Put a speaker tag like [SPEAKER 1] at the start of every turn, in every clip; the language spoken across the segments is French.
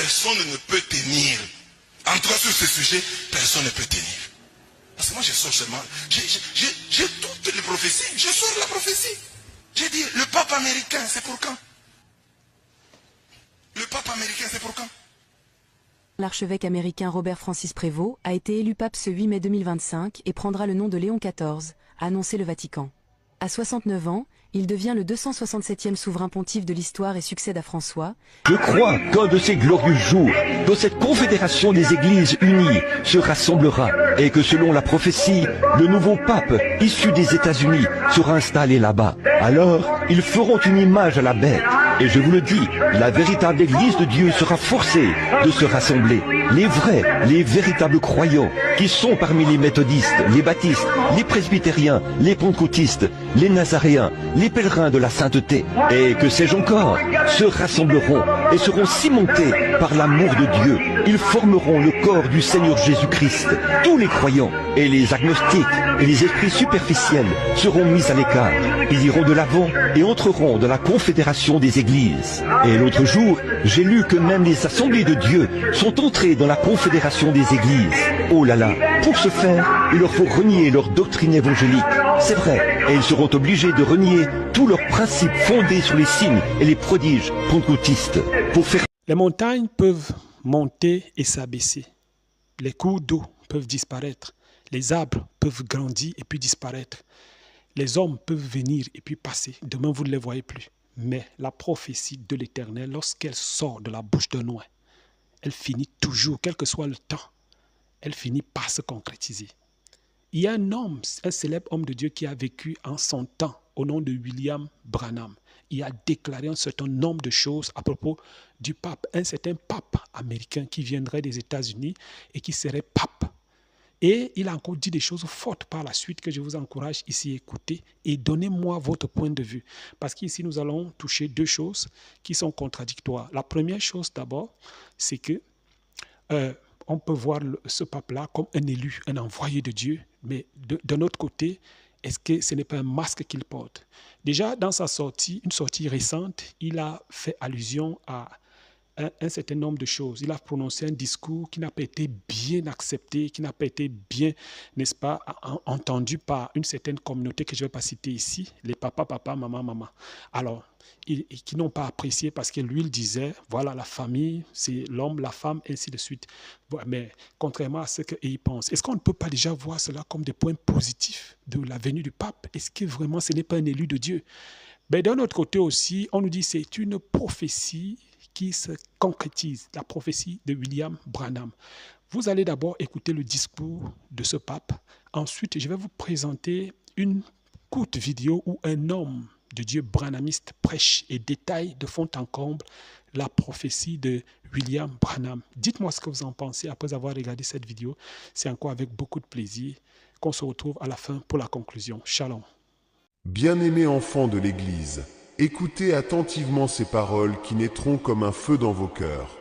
[SPEAKER 1] personne ne peut tenir. En tout cas, sur ce sujet, personne ne peut tenir. Parce que moi, je sors seulement. J'ai toutes les prophéties. Je sors la prophétie. J'ai dit, le pape américain, c'est pour quand? Le pape américain, c'est pour quand?
[SPEAKER 2] L'archevêque américain Robert Francis Prévost a été élu pape ce 8 mai 2025 et prendra le nom de Léon XIV, a annoncé le Vatican. À 69 ans, il devient le 267e souverain pontife de l'histoire et succède à François.
[SPEAKER 3] Je crois qu'un de ces glorieux jours, dans cette confédération des églises unies, se rassemblera et que selon la prophétie, le nouveau pape, issu des États-Unis, sera installé là-bas. Alors, ils feront une image à la bête. Et je vous le dis, la véritable église de Dieu sera forcée de se rassembler. Les vrais, les véritables croyants, qui sont parmi les méthodistes, les baptistes, les presbytériens, les pentecôtistes, les nazaréens, les pèlerins de la sainteté, et que sais-je encore, se rassembleront et seront cimentés par l'amour de Dieu. Ils formeront le corps du Seigneur Jésus-Christ. Tous les croyants et les agnostiques et les esprits superficiels seront mis à l'écart. Ils iront de l'avant et entreront dans la confédération des églises. Et l'autre jour, j'ai lu que même les assemblées de Dieu sont entrées dans la confédération des églises. Oh là là, pour ce faire, il leur faut renier leur doctrine évangélique. C'est vrai, et ils seront obligés de renier tous leurs principes fondés sur les signes et les prodiges pentecôtistes. Pour faire...
[SPEAKER 4] Les montagnes peuvent monter et s'abaisser. Les cours d'eau peuvent disparaître. Les arbres peuvent grandir et puis disparaître. Les hommes peuvent venir et puis passer. Demain, vous ne les voyez plus. Mais la prophétie de l'Éternel, lorsqu'elle sort de la bouche d'un oint, elle finit toujours, quel que soit le temps, elle finit par se concrétiser. Il y a un homme, un célèbre homme de Dieu qui a vécu en son temps, au nom de William Branham. Il a déclaré un certain nombre de choses à propos du pape, un certain pape américain qui viendrait des États-Unis et qui serait pape. Et il a encore dit des choses fortes par la suite que je vous encourage ici à écouter et donnez-moi votre point de vue. Parce qu'ici, nous allons toucher deux choses qui sont contradictoires. La première chose d'abord, c'est que on peut voir ce pape-là comme un élu, un envoyé de Dieu, mais d'un autre côté, est-ce que ce n'est pas un masque qu'il porte? Déjà, dans sa sortie, une sortie récente, il a fait allusion à un certain nombre de choses. Il a prononcé un discours qui n'a pas été bien accepté, qui n'a pas été bien, n'est-ce pas, entendu par une certaine communauté que je ne vais pas citer ici, les papa, maman, maman. Alors, qui n'ont pas apprécié parce que lui, il disait, voilà, la famille, c'est l'homme, la femme, ainsi de suite. Mais contrairement à ce qu'ils pensent, est-ce qu'on ne peut pas déjà voir cela comme des points positifs de la venue du pape? Est-ce que vraiment ce n'est pas un élu de Dieu? Mais d'un autre côté aussi, on nous dit que c'est une prophétie qui se concrétise, la prophétie de William Branham. Vous allez d'abord écouter le discours de ce pape. Ensuite, je vais vous présenter une courte vidéo où un homme de Dieu branhamiste prêche et détaille de fond en comble la prophétie de William Branham. Dites-moi ce que vous en pensez après avoir regardé cette vidéo. C'est encore avec beaucoup de plaisir qu'on se retrouve à la fin pour la conclusion. Shalom.
[SPEAKER 5] Bien-aimés enfants de l'Église, écoutez attentivement ces paroles qui naîtront comme un feu dans vos cœurs.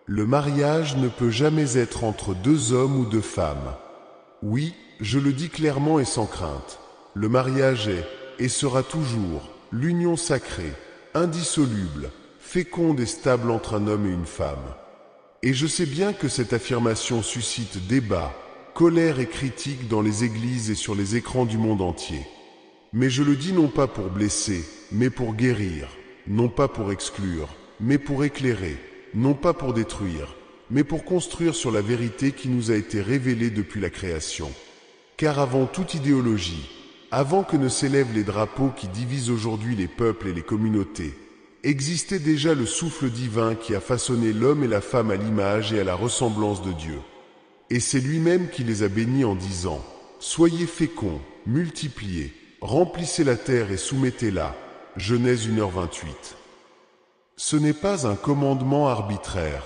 [SPEAKER 5] Le mariage ne peut jamais être entre deux hommes ou deux femmes. Oui, je le dis clairement et sans crainte. Le mariage est, et sera toujours, l'union sacrée, indissoluble, féconde et stable entre un homme et une femme. Et je sais bien que cette affirmation suscite débat, colère et critique dans les églises et sur les écrans du monde entier. Mais je le dis non pas pour blesser, mais pour guérir, non pas pour exclure, mais pour éclairer, non pas pour détruire, mais pour construire sur la vérité qui nous a été révélée depuis la création. Car avant toute idéologie, avant que ne s'élèvent les drapeaux qui divisent aujourd'hui les peuples et les communautés, existait déjà le souffle divin qui a façonné l'homme et la femme à l'image et à la ressemblance de Dieu. Et c'est lui-même qui les a bénis en disant « Soyez féconds, multipliez, remplissez la terre et soumettez-la » Genèse 1h28. Ce n'est pas un commandement arbitraire.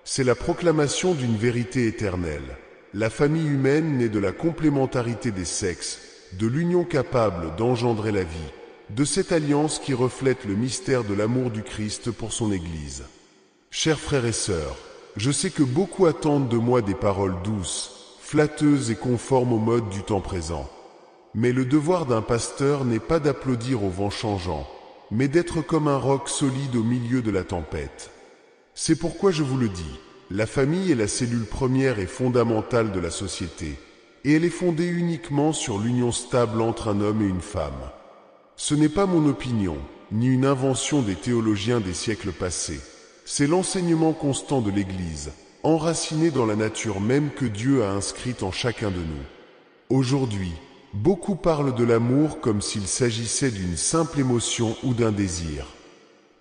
[SPEAKER 5] C'est la proclamation d'une vérité éternelle. La famille humaine naît de la complémentarité des sexes, de l'union capable d'engendrer la vie, de cette alliance qui reflète le mystère de l'amour du Christ pour son Église. Chers frères et sœurs, je sais que beaucoup attendent de moi des paroles douces, flatteuses et conformes au mode du temps présent. Mais le devoir d'un pasteur n'est pas d'applaudir au vent changeant, mais d'être comme un roc solide au milieu de la tempête. C'est pourquoi je vous le dis, la famille est la cellule première et fondamentale de la société, et elle est fondée uniquement sur l'union stable entre un homme et une femme. Ce n'est pas mon opinion, ni une invention des théologiens des siècles passés. C'est l'enseignement constant de l'Église, enraciné dans la nature même que Dieu a inscrite en chacun de nous. Aujourd'hui, beaucoup parlent de l'amour comme s'il s'agissait d'une simple émotion ou d'un désir.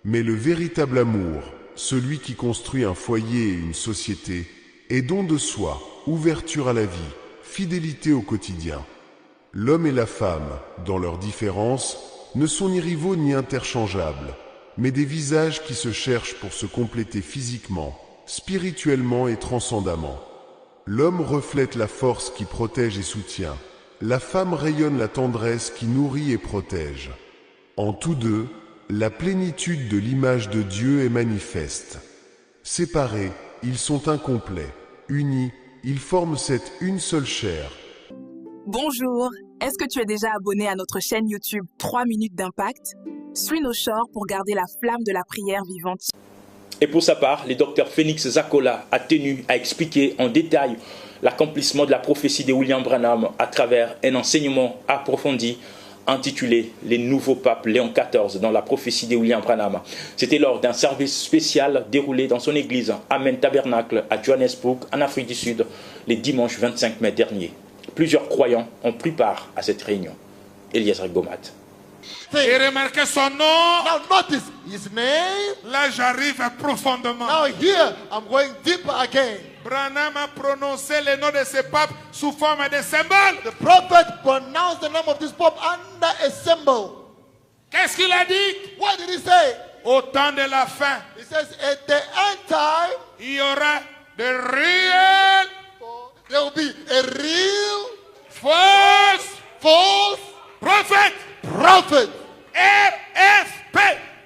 [SPEAKER 5] Mais le véritable amour, celui qui construit un foyer et une société, est don de soi, ouverture à la vie, fidélité au quotidien. L'homme et la femme, dans leurs différences, ne sont ni rivaux ni interchangeables, mais des visages qui se cherchent pour se compléter physiquement, spirituellement et transcendamment. L'homme reflète la force qui protège et soutient. La femme rayonne la tendresse qui nourrit et protège. En tous deux, la plénitude de l'image de Dieu est manifeste. Séparés, ils sont incomplets. Unis, ils forment cette une seule chair.
[SPEAKER 6] Bonjour, est-ce que tu es déjà abonné à notre chaîne YouTube 3 minutes d'impact? Suis nos shorts pour garder la flamme de la prière vivante.
[SPEAKER 7] Et pour sa part, le docteur Phénix Zakola a tenu à expliquer en détail l'accomplissement de la prophétie de William Branham à travers un enseignement approfondi intitulé « Les nouveaux papes Léon XIV dans la prophétie de William Branham ». C'était lors d'un service spécial déroulé dans son église Amen Tabernacle à Johannesburg, en Afrique du Sud, le dimanche 25 mai dernier. Plusieurs croyants ont pris part à cette réunion. Eliezer Gomat.
[SPEAKER 1] Et remarquez son nom.
[SPEAKER 8] Now notice his name.
[SPEAKER 1] Là, j'arrive profondément.
[SPEAKER 8] Now here, I'm going deeper again.
[SPEAKER 1] Branham a prononcé le nom de ce pape sous forme de symbole.
[SPEAKER 8] The prophet pronounced the name of this pope under a symbol.
[SPEAKER 1] Qu'est-ce qu'il a dit?
[SPEAKER 8] What did he say?
[SPEAKER 1] Au temps de la fin,
[SPEAKER 8] He says, at the end time,
[SPEAKER 1] il y aura de réels,
[SPEAKER 8] there will be a real
[SPEAKER 1] false
[SPEAKER 8] prophète.
[SPEAKER 1] prophètes. RFP.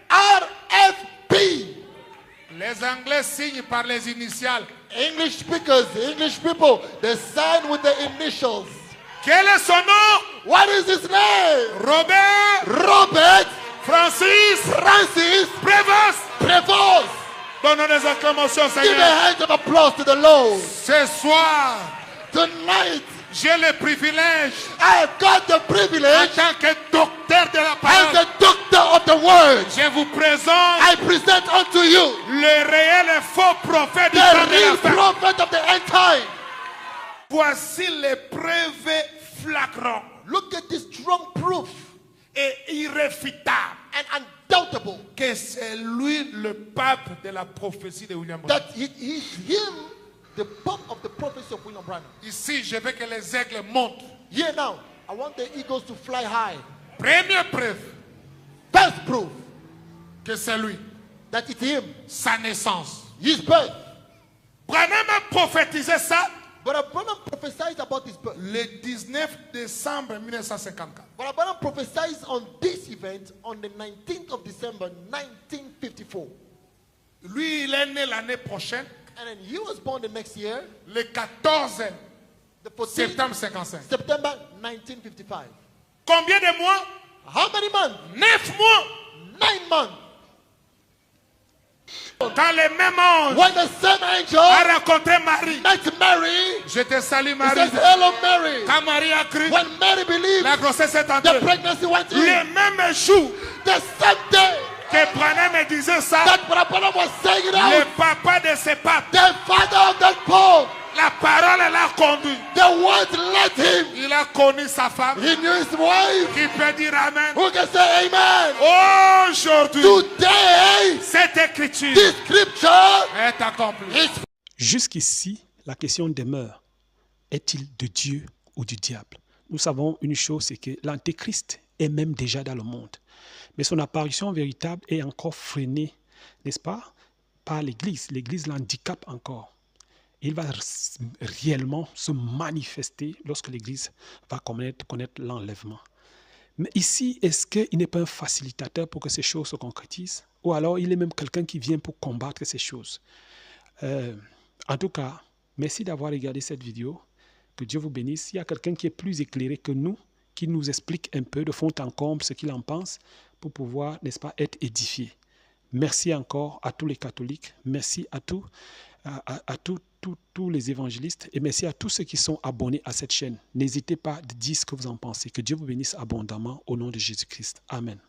[SPEAKER 8] RFP.
[SPEAKER 1] Les Anglais signent par les initiales.
[SPEAKER 8] English speakers, English people, they sign with the initials.
[SPEAKER 1] Quel est son nom?
[SPEAKER 8] What is his name?
[SPEAKER 1] Robert Francis
[SPEAKER 8] Prévost.
[SPEAKER 1] Donnons des acclamations,
[SPEAKER 8] Give a
[SPEAKER 1] Seigneur.
[SPEAKER 8] hand of applause to the Lord.
[SPEAKER 1] Ce soir,
[SPEAKER 8] Tonight,
[SPEAKER 1] j'ai le privilège,
[SPEAKER 8] I have got the
[SPEAKER 1] en
[SPEAKER 8] privilege
[SPEAKER 1] tant que docteur de la
[SPEAKER 8] as
[SPEAKER 1] parole,
[SPEAKER 8] the doctor of the word.
[SPEAKER 1] je vous présente
[SPEAKER 8] I present unto you
[SPEAKER 1] le réel et faux prophète du
[SPEAKER 8] the
[SPEAKER 1] temps de
[SPEAKER 8] real
[SPEAKER 1] la fin.
[SPEAKER 8] prophet of the end time.
[SPEAKER 1] Voici les preuves flagrantes
[SPEAKER 8] Look at this strong proof
[SPEAKER 1] et irréfutables
[SPEAKER 8] and undoubtable
[SPEAKER 1] que c'est lui le pape de la prophétie de William Branham.
[SPEAKER 8] that he's him, the pope of the prophecy of William Branham.
[SPEAKER 1] Ici, je veux que les aigles montent.
[SPEAKER 8] Here now, I want the eagles to fly high.
[SPEAKER 1] Première preuve
[SPEAKER 8] First proof
[SPEAKER 1] que c'est lui,
[SPEAKER 8] that it's him,
[SPEAKER 1] sa naissance.
[SPEAKER 8] his birth.
[SPEAKER 1] Branham a prophétisé ça
[SPEAKER 8] But Branham prophesied about his birth.
[SPEAKER 1] le 19 décembre 1954.
[SPEAKER 8] But Branham prophesied on this event on the 19th of December 1954.
[SPEAKER 1] Lui, il est né l'année prochaine,
[SPEAKER 8] And then he was born the next year,
[SPEAKER 1] le 14
[SPEAKER 8] the 14th
[SPEAKER 1] septembre 55.
[SPEAKER 8] September 1955.
[SPEAKER 1] Combien de mois?
[SPEAKER 8] How many months?
[SPEAKER 1] 9 mois.
[SPEAKER 8] 9 months.
[SPEAKER 1] Quand le même ange
[SPEAKER 8] When the same angel
[SPEAKER 1] a rencontré Marie,
[SPEAKER 8] met Mary,
[SPEAKER 1] je te salue
[SPEAKER 8] he
[SPEAKER 1] Marie.
[SPEAKER 8] says, hello Mary.
[SPEAKER 1] Quand Marie a cru,
[SPEAKER 8] When Mary believed,
[SPEAKER 1] la grossesse est
[SPEAKER 8] the
[SPEAKER 1] entrée.
[SPEAKER 8] pregnancy went
[SPEAKER 1] Le
[SPEAKER 8] in.
[SPEAKER 1] même jour
[SPEAKER 8] The same day
[SPEAKER 1] que Branham me disait ça,
[SPEAKER 8] that Branham was saying it
[SPEAKER 1] le
[SPEAKER 8] out,
[SPEAKER 1] papa de ce pape,
[SPEAKER 8] the father of that pope,
[SPEAKER 1] la parole l'a conduit.
[SPEAKER 8] the word led him.
[SPEAKER 1] Il a connu sa femme
[SPEAKER 8] He knew his wife.
[SPEAKER 1] qui peut dire Amen.
[SPEAKER 8] Who can say amen?
[SPEAKER 1] Aujourd'hui,
[SPEAKER 8] Today,
[SPEAKER 1] cette écriture
[SPEAKER 8] this scripture
[SPEAKER 1] est accomplie.
[SPEAKER 8] is
[SPEAKER 4] Jusqu'ici, la question demeure. Est-il de Dieu ou du diable? Nous savons une chose, c'est que l'Antéchrist est même déjà dans le monde. Mais son apparition véritable est encore freinée, n'est-ce pas, par l'Église. L'Église l'handicape encore. Il va réellement se manifester lorsque l'Église va connaître l'enlèvement. Mais ici, est-ce qu'il n'est pas un facilitateur pour que ces choses se concrétisent? Ou alors il est même quelqu'un qui vient pour combattre ces choses? En tout cas, merci d'avoir regardé cette vidéo. Que Dieu vous bénisse. Il y a quelqu'un qui est plus éclairé que nous, qui nous explique un peu de fond en comble ce qu'il en pense pour pouvoir, n'est-ce pas, être édifié. Merci encore à tous les catholiques. Merci à tous les évangélistes et merci à tous ceux qui sont abonnés à cette chaîne. N'hésitez pas à dire ce que vous en pensez. Que Dieu vous bénisse abondamment au nom de Jésus-Christ. Amen.